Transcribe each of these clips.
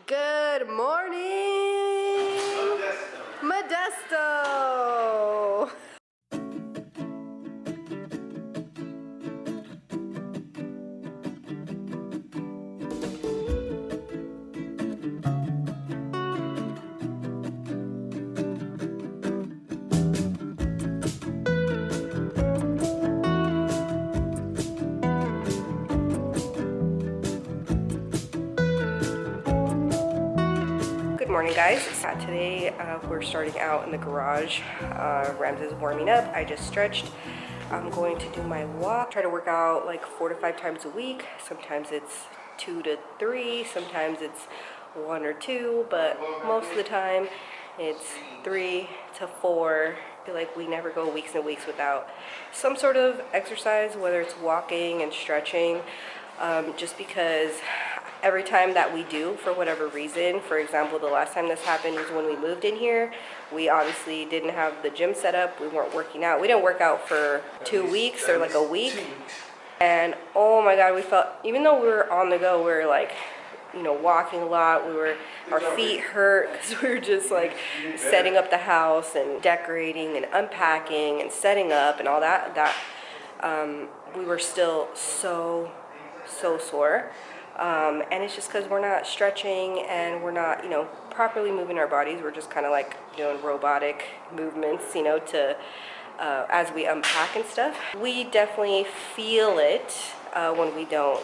Good morning, Modesto. Good morning, guys. Today we're starting out in the garage. Ramses is warming up. I just stretched. I'm going to do my walk. Try to work out like 4 to 5 times a week. Sometimes it's 2 to 3. Sometimes it's 1 or 2. But most of the time it's 3 to 4. I feel like we never go weeks and weeks without some sort of exercise, whether it's walking and stretching. Just because every time that we do, for whatever reason, for example, the last time this happened was when we moved in here. We obviously didn't have the gym set up. We weren't working out. We didn't work out for 2 weeks or like a week. And oh my God, we felt, even though we were on the go, we were like, you know, walking a lot. Our feet hurt because we were just like setting up the house and decorating and unpacking and setting up and all that. We were still so sore. And it's just because we're not stretching and we're not, you know, properly moving our bodies. We're just kind of like doing robotic movements, you know, to as we unpack and stuff. We definitely feel it when we don't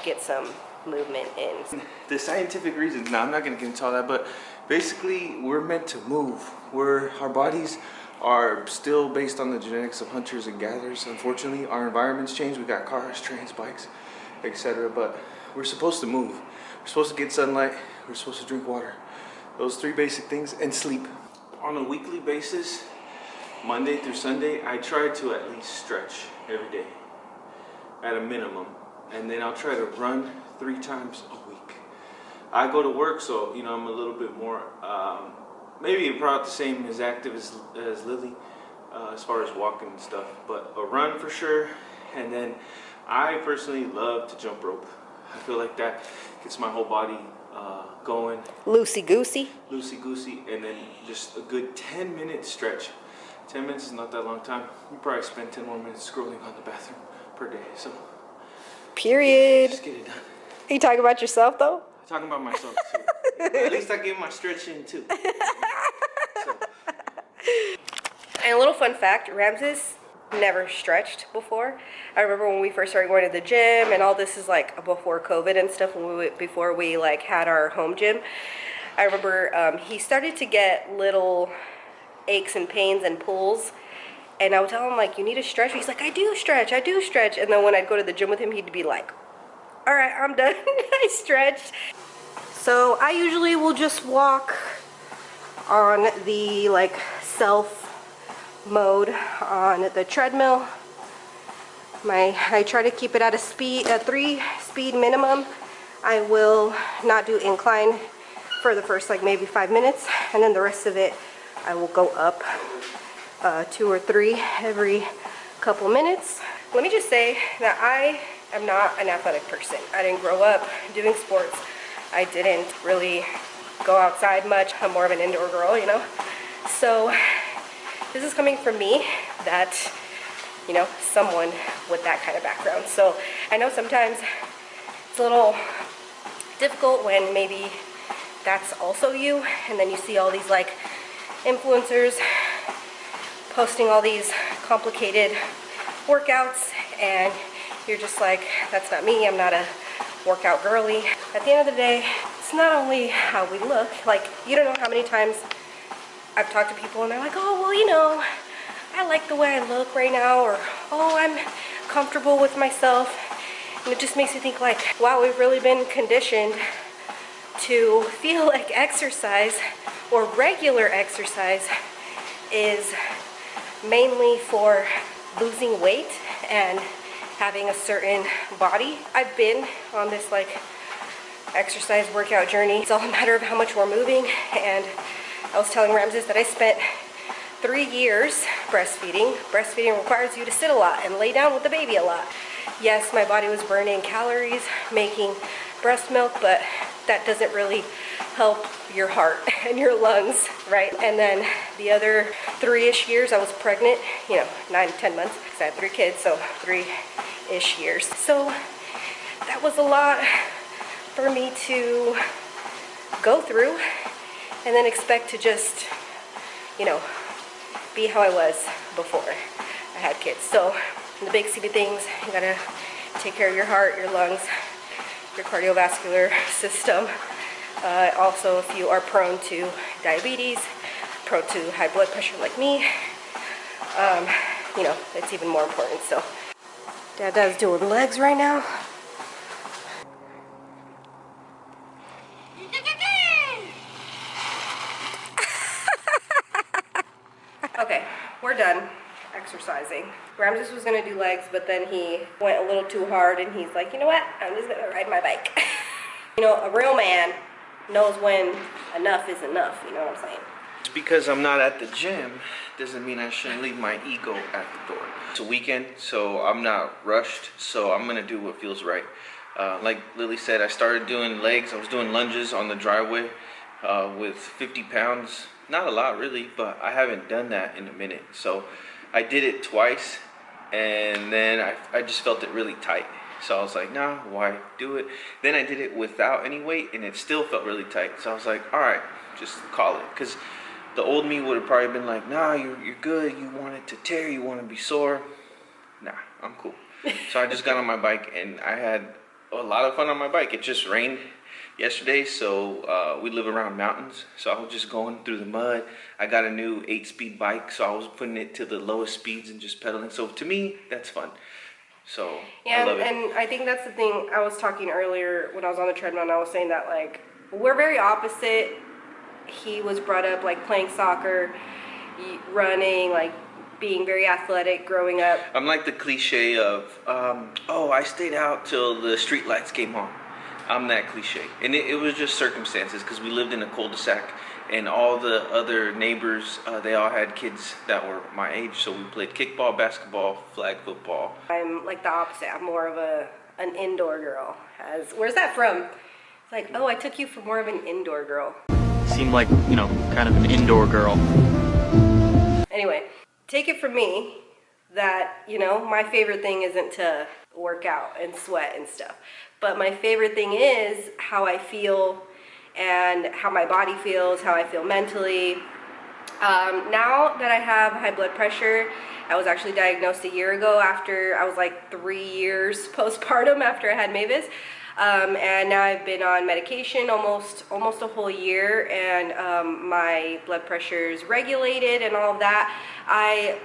get some movement in. The scientific reasons, now I'm not going to get into all that, but basically we're meant to move. Our bodies are still based on the genetics of hunters and gatherers. Unfortunately, our environments change. We got cars, trains, bikes, etc. But we're supposed to move. We're supposed to get sunlight. We're supposed to drink water. Those 3 basic things, and sleep. On a weekly basis, Monday through Sunday, I try to at least stretch every day at a minimum. And then I'll try to run 3 times a week. I go to work, so you know I'm a little bit more, maybe about the same as active as Lily, as far as walking and stuff. But a run for sure. And then I personally love to jump rope. I feel like that gets my whole body going. Loosey-goosey? Loosey-goosey, and then just a good 10-minute stretch. 10 minutes is not that long time. You probably spend 10 more minutes scrolling on the bathroom per day, so. Period. Just get it done. Are you talking about yourself, though? I'm talking about myself, too. At least I get my stretch in, too. So. And a little fun fact, Ramses never stretched before. I remember when we first started going to the gym, and all this is like before COVID and stuff, before we like had our home gym. I remember he started to get little aches and pains and pulls, and I would tell him like, you need to stretch. He's like, I do stretch. And then when I'd go to the gym with him, he'd be like, all right, I'm done. I stretched. So I usually will just walk on the like self mode on the treadmill. I try to keep it at a 3-speed minimum. I will not do incline for the first like maybe 5 minutes, and then the rest of it I will go up 2 or 3 every couple minutes. Let me just say that I am not an athletic person. I didn't grow up doing sports. I didn't really go outside much. I'm more of an indoor girl, you know. So this is coming from me, that, you know, someone with that kind of background. So I know sometimes it's a little difficult when maybe that's also you, and then you see all these like influencers posting all these complicated workouts, and you're just like, that's not me. I'm not a workout girly. At the end of the day, it's not only how we look. Like, you don't know how many times I've talked to people and they're like, oh, well, you know, I like the way I look right now, or, oh, I'm comfortable with myself. And it just makes you think like, wow, we've really been conditioned to feel like exercise or regular exercise is mainly for losing weight and having a certain body. I've been on this like exercise workout journey. It's all a matter of how much we're moving, and I was telling Ramses that I spent 3 years breastfeeding. Breastfeeding requires you to sit a lot and lay down with the baby a lot. Yes, my body was burning calories making breast milk, but that doesn't really help your heart and your lungs, right? And then the other 3-ish years I was pregnant, you know, 9, 10 months, because I had 3 kids, so 3-ish years. So that was a lot for me to go through and then expect to just, you know, be how I was before I had kids. So the big CB things, you gotta take care of your heart, your lungs, your cardiovascular system. Also, if you are prone to diabetes, prone to high blood pressure like me, you know, it's even more important. So Dad's doing legs right now. Okay, we're done exercising. Ramses was gonna do legs, but then he went a little too hard and he's like, you know what? I'm just gonna ride my bike. You know, a real man knows when enough is enough, you know what I'm saying? Just because I'm not at the gym doesn't mean I shouldn't leave my ego at the door. It's a weekend, so I'm not rushed, so I'm gonna do what feels right. Like Lily said, I started doing legs. I was doing lunges on the driveway with 50 pounds. Not a lot really, but I haven't done that in a minute. So I did it twice, and then I just felt it really tight. So I was like, nah, why do it? Then I did it without any weight, and it still felt really tight. So I was like, all right, just call it. Because the old me would have probably been like, nah, you're good. You want it to tear. You want to be sore. Nah, I'm cool. So I just got on my bike, and I had a lot of fun on my bike. It just rained yesterday, so we live around mountains, so I was just going through the mud. I got a new 8-speed bike, so I was putting it to the lowest speeds and just pedaling. So to me, that's fun. So yeah, I love it. And I think that's the thing. I was talking earlier when I was on the treadmill, and I was saying that, like, we're very opposite. He was brought up like playing soccer, running, like being very athletic growing up. I'm like the cliche of, oh, I stayed out till the street lights came on. I'm that cliche. And it was just circumstances, because we lived in a cul-de-sac, and all the other neighbors, they all had kids that were my age, so we played kickball, basketball, flag football. I'm like the opposite. I'm more of an indoor girl. Where's that from? It's like, oh, I took you for more of an indoor girl. Seemed like, you know, kind of an indoor girl. Anyway, take it from me that, you know, my favorite thing isn't to work out and sweat and stuff. But my favorite thing is how I feel and how my body feels, how I feel mentally. Now that I have high blood pressure, I was actually diagnosed a year ago after I was like 3 years postpartum after I had Mavis. And now I've been on medication almost a whole year, and my blood pressure is regulated and all of that. I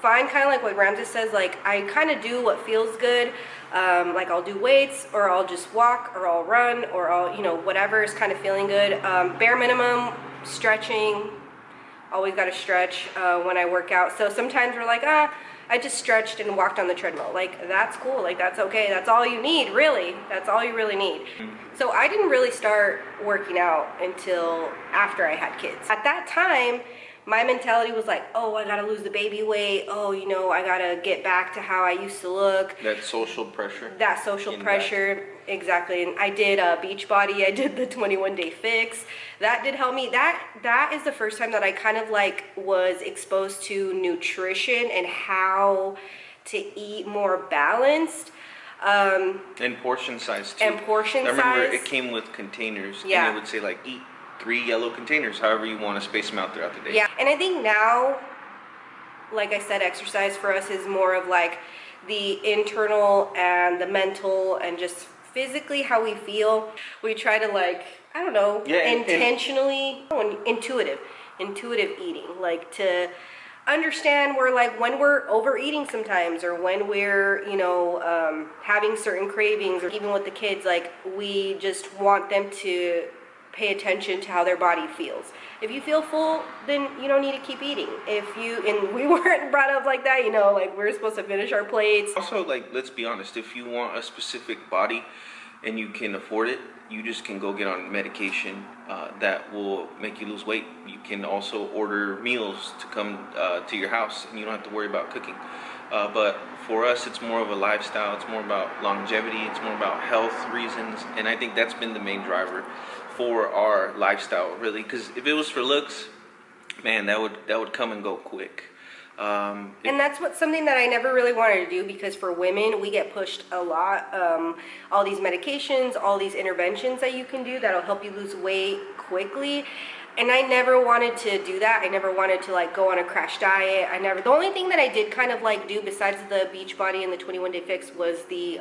find kind of like what Ramses says, like I kind of do what feels good. Like I'll do weights, or I'll just walk, or I'll run, or I'll, you know, whatever is kind of feeling good. Bare minimum stretching, always got to stretch when I work out. So sometimes we're like, I just stretched and walked on the treadmill. Like, that's cool, like that's okay, that's all you need, really. That's all you really need. So I didn't really start working out until after I had kids. At that time, my mentality was like, oh, I gotta lose the baby weight. Oh, you know, I gotta get back to how I used to look. That social pressure. That social pressure, exactly. And I did Beachbody. I did the 21-day fix. That did help me. That is the first time that I kind of like was exposed to nutrition and how to eat more balanced. And portion size too. And portion size. I remember it came with containers. Yeah. And it would say like eat 3 yellow containers, however you want to space them out throughout the day. Yeah, and I think now, like I said, exercise for us is more of like the internal and the mental and just physically how we feel. We try to, like, I don't know, intentionally, intuitive eating, like to understand where, like, when we're overeating sometimes, or when we're, you know, having certain cravings, or even with the kids, like we just want them to pay attention to how their body feels. If you feel full, then you don't need to keep eating. And we weren't brought up like that, you know, like we're supposed to finish our plates. Also, like, let's be honest, if you want a specific body, and you can afford it, you just can go get on medication that will make you lose weight. You can also order meals to come to your house, and you don't have to worry about cooking. But for us, it's more of a lifestyle. It's more about longevity. It's more about health reasons, and I think that's been the main driver for our lifestyle, really. Because if it was for looks, man, that would come and go quick. And that's something that I never really wanted to do, because for women, we get pushed a lot. All these medications, all these interventions that you can do that'll help you lose weight quickly. And I never wanted to do that. I never wanted to like go on a crash diet. The only thing that I did kind of like do besides the Beachbody and the 21-day fix was the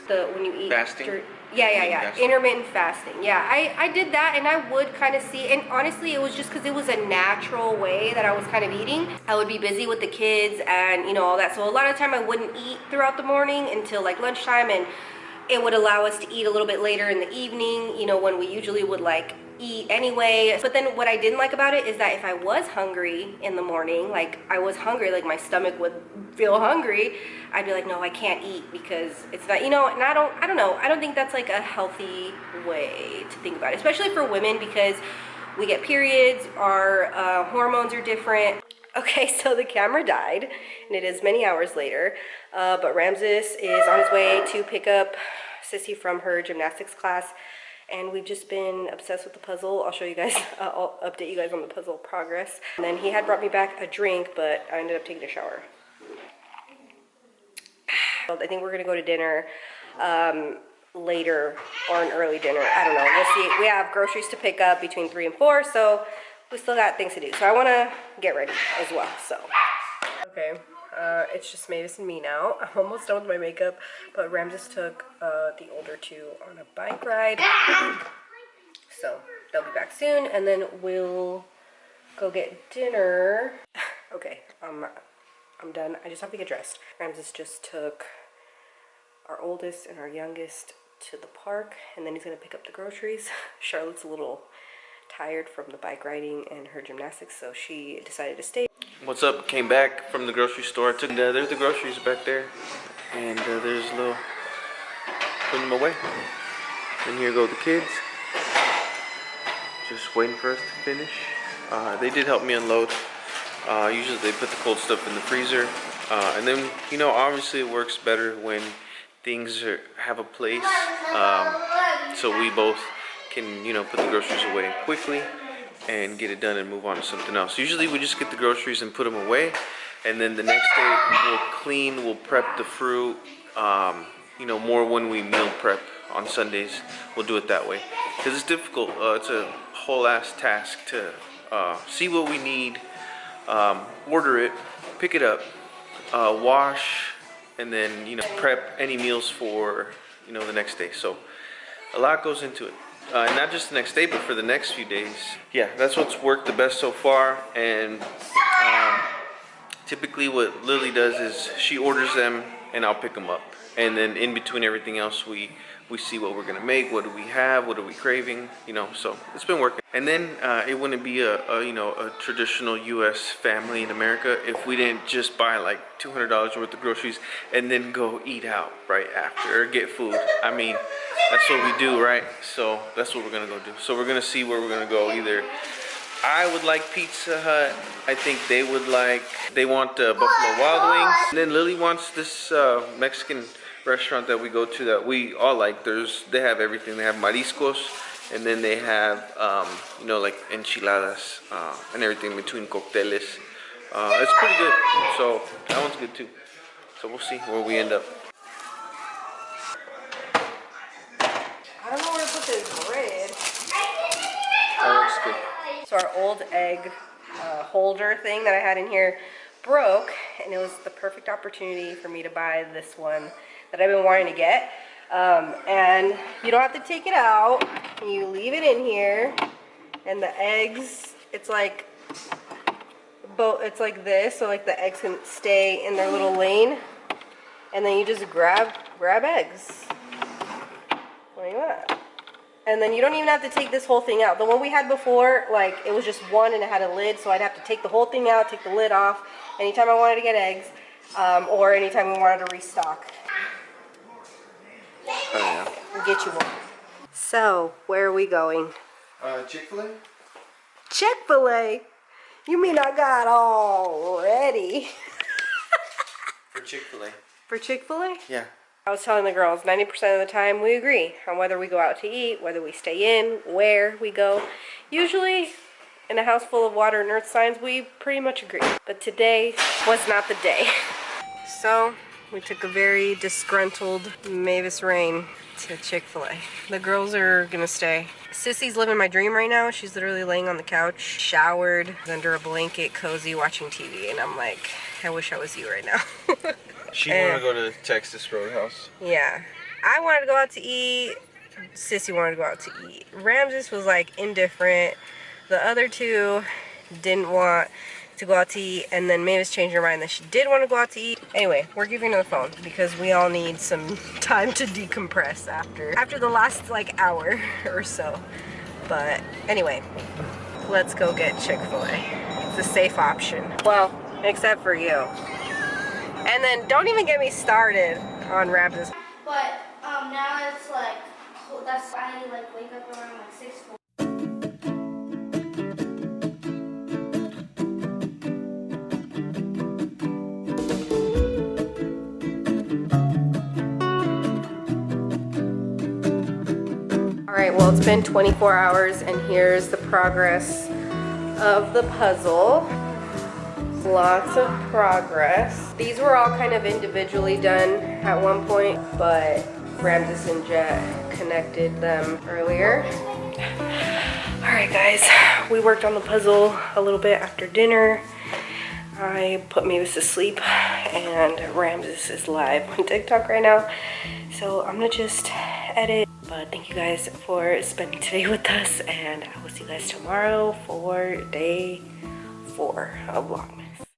when you eat fasting. Yeah. Intermittent fasting. Yeah, I did that, and I would kind of see, and honestly, it was just because it was a natural way that I was kind of eating. I would be busy with the kids and, you know, all that. So a lot of the time I wouldn't eat throughout the morning until like lunchtime, and it would allow us to eat a little bit later in the evening, you know, when we usually would like eat anyway. But then what I didn't like about it is that if I was hungry in the morning, like I was hungry, like my stomach would feel hungry, I'd be like, no, I can't eat because it's not, you know. And I don't know, I don't think that's like a healthy way to think about it, especially for women, because we get periods, our hormones are different. Okay, so the camera died, and it is many hours later, but Ramses is on his way to pick up Sissy from her gymnastics class, and we've just been obsessed with the puzzle. I'll show you guys, I'll update you guys on the puzzle progress. And then he had brought me back a drink, but I ended up taking a shower. I think we're gonna go to dinner later, or an early dinner, I don't know, we'll see. We have groceries to pick up between 3 and 4, so we still got things to do. So I wanna get ready as well, so. Okay, it's just Mavis and me now. I'm almost done with my makeup, but Ramses took the older two on a bike ride. So they'll be back soon, and then we'll go get dinner. Okay, I'm done. I just have to get dressed. Ramses just took our oldest and our youngest to the park, and then he's gonna pick up the groceries. Charlotte's a little tired from the bike riding and her gymnastics, so she decided to stay. What's up? Came back from the grocery store. There's the groceries back there, and there's a little, putting them away. And here go the kids, just waiting for us to finish. They did help me unload. Usually they put the cold stuff in the freezer, and then, you know, obviously it works better when things have a place, so we both can, you know, put the groceries away quickly and get it done and move on to something else. Usually we just get the groceries and put them away, and then the next day we'll clean, we'll prep the fruit, you know, more when we meal prep on Sundays. We'll do it that way, because it's difficult. It's a whole ass task to see what we need, order it, pick it up, wash, and then, you know, prep any meals for, you know, the next day. So a lot goes into it. And not just the next day, but for the next few days. Yeah, that's what's worked the best so far. And typically what Lily does is she orders them and I'll pick them up. And then in between everything else, we see what we're gonna make, what do we have, what are we craving, you know. So it's been working. And then it wouldn't be you know, a traditional U.S. family in America if we didn't just buy like $200 worth of groceries and then go eat out right after, or get food. I mean, that's what we do, right? So that's what we're gonna go do. So we're gonna see where we're gonna go. Either I would like Pizza Hut. I think they want Buffalo Wild Wings. And then Lily wants this Mexican restaurant that we go to that we all like. They have everything. They have mariscos, and then they have you know, like enchiladas and everything between cocteles. It's pretty good. So that one's good too. So we'll see where we end up. I don't know where to put this bread. That looks good. So our old egg holder thing that I had in here broke, and it was the perfect opportunity for me to buy this one that I've been wanting to get. And you don't have to take it out. You leave it in here, and the eggs, it's like this, so like the eggs can stay in their little lane, and then you just grab eggs. Like that. And then you don't even have to take this whole thing out. The one we had before, like, it was just one and it had a lid, so I'd have to take the whole thing out, take the lid off anytime I wanted to get eggs, or anytime we wanted to restock. Oh, yeah. get you one. So, where are we going? Chick-fil-A? Chick-fil-A? You mean I got all ready? For Chick-fil-A. For Chick-fil-A? Yeah. I was telling the girls, 90% of the time we agree on whether we go out to eat, whether we stay in, where we go. Usually, in a house full of water and earth signs, we pretty much agree. But today was not the day. So, we took a very disgruntled Mavis Rain to Chick-fil-A. The girls are gonna stay. Sissy's living my dream right now. She's literally laying on the couch, showered, under a blanket, cozy, watching TV. And I'm like, I wish I was you right now. She wanted to go to Texas Roadhouse. Yeah. I wanted to go out to eat. Sissy wanted to go out to eat. Ramses was like indifferent. The other two didn't want to go out to eat, and then Mavis changed her mind that she did want to go out to eat. Anyway, we're giving her the phone because we all need some time to decompress after the last like hour or so. But anyway, let's go get Chick-fil-A. It's a safe option. Well, except for you. And then don't even get me started on Ramses. But now it's like, that's why I like wake up around like 6. Alright, well it's been 24 hours and here's the progress of the puzzle. Lots of progress. These were all kind of individually done at one point, but Ramses and Jet connected them earlier. Alright guys, we worked on the puzzle a little bit after dinner. I put Mavis to sleep and Ramses is live on TikTok right now. So I'm gonna just edit. But thank you guys for spending today with us, and I will see you guys tomorrow for day 4 of Vlogmas.